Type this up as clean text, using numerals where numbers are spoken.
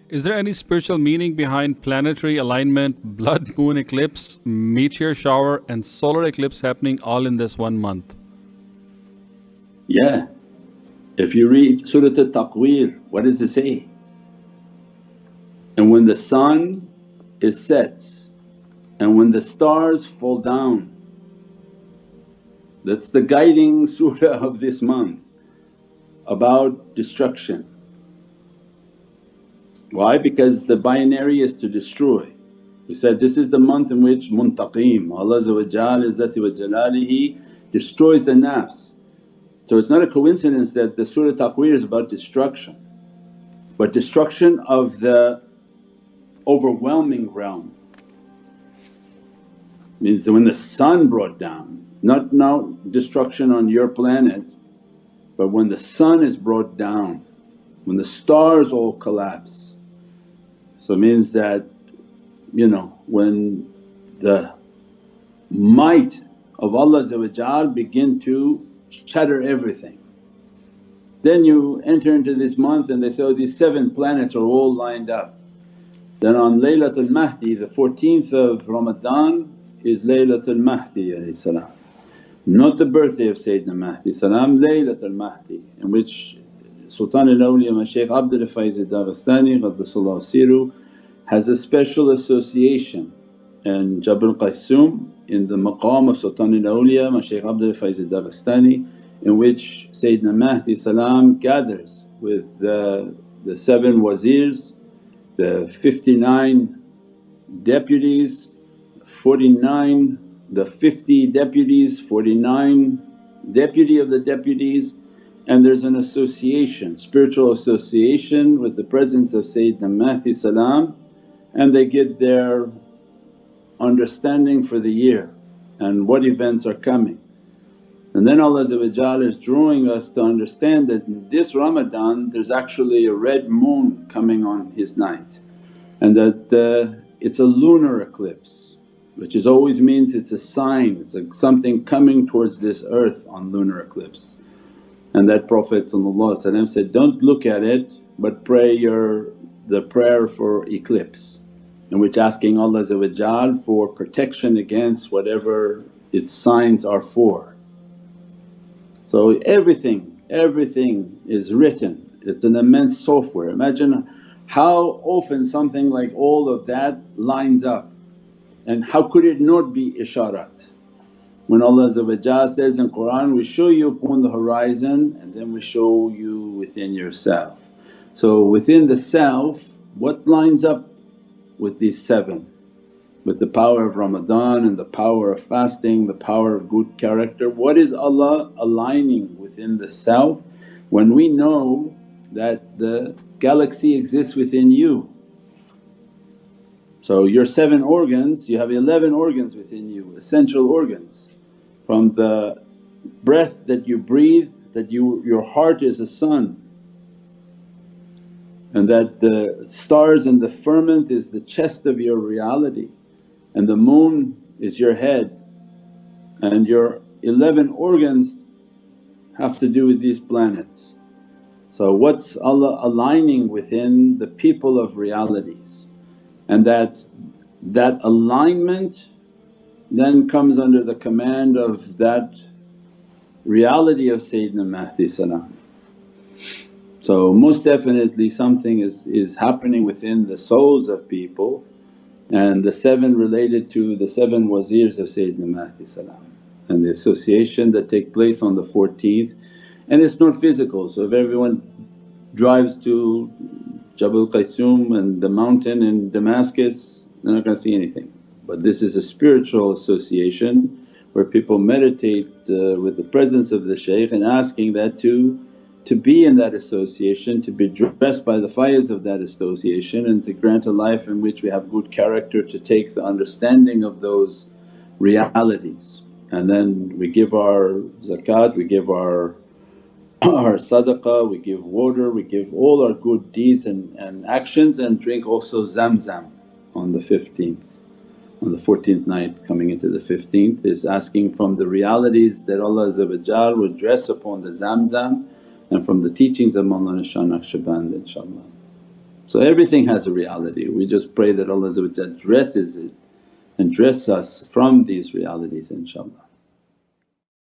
Is there any spiritual meaning behind planetary alignment, blood moon eclipse, meteor shower, and solar eclipse happening all in this 1 month? Yeah, if you read Surah At-Taqweer, what does it say? And when the sun is sets and when the stars fall down, that's the guiding surah of this month about destruction. Why? Because the binary is to destroy. We said this is the month in which Muntaqim, Allah Izzati wa Jalalihi destroys the nafs. So it's not a coincidence that the Surah Taqweer is about destruction, but destruction of the overwhelming realm. Means that when the sun brought down, not now destruction on your planet, but when the sun is brought down, when the stars all collapse. So it means that when the might of Allah begin to shatter everything. Then you enter into this month and they say, oh, these 7 planets are all lined up. Then on Laylatul Mahdi, the 14th of Ramadan is Laylatul Mahdi salam. Not the birthday of Sayyidina Mahdi salam, Laylatul Mahdi, in which Sultan al-Awliya Shaykh Abdul Faiz al-Daghestani Qaddasallahu Siru has a special association in Jabal Qaysum in the maqam of Sultan al-Awliya Shaykh Abdul Faiz al-Daghestani, in which Sayyidina Mahdi salam gathers with the 7 wazirs, the 59 deputies, 49 the 50 deputies, 49 deputy of the deputies, and there's an association, spiritual association with the presence of Sayyidina Mahdi salam, and they get their understanding for the year and what events are coming. And then Allah is drawing us to understand that in this Ramadan there's actually a red moon coming on his night, and that it's a lunar eclipse, which always means it's a sign, it's like something coming towards this earth on lunar eclipse. And that Prophet said, don't look at it but pray the prayer for eclipse, in which asking Allah for protection against whatever its signs are for. So everything is written, it's an immense software. Imagine how often something like all of that lines up, and how could it not be isharat? When Allah says in Qur'an, we show you upon the horizon and then we show you within yourself. So within the self, what lines up with these 7? With the power of Ramadan and the power of fasting, the power of good character. What is Allah aligning within the self when we know that the galaxy exists within you? So your 7 organs, you have 11 organs within you, essential organs. From the breath that you breathe, that your heart is a sun, and that the stars and the firmament is the chest of your reality, and the moon is your head, and your 11 organs have to do with these planets. So what's Allah aligning within the people of realities, and that alignment then comes under the command of that reality of Sayyidina Mahdi salam. So most definitely something is happening within the souls of people, and the 7 related to the 7 wazirs of Sayyidina Mahdi salam, and the association that take place on the 14th. And it's not physical, so if everyone drives to Jabal Qaysum and the mountain in Damascus, they're not going to see anything. But this is a spiritual association where people meditate with the presence of the shaykh and asking that to be in that association, to be dressed by the faiz of that association, and to grant a life in which we have good character to take the understanding of those realities. And then we give our zakat, we give our sadaqah, we give water, we give all our good deeds and actions, and drink also Zamzam on the 15th. On the 14th night coming into the 15th is asking from the realities that Allah would dress upon the Zamzam, and from the teachings of Mawlana Shaykh Nurjan Mirahmadi, inshaAllah. So everything has a reality, we just pray that Allah dresses it and dress us from these realities inshaAllah.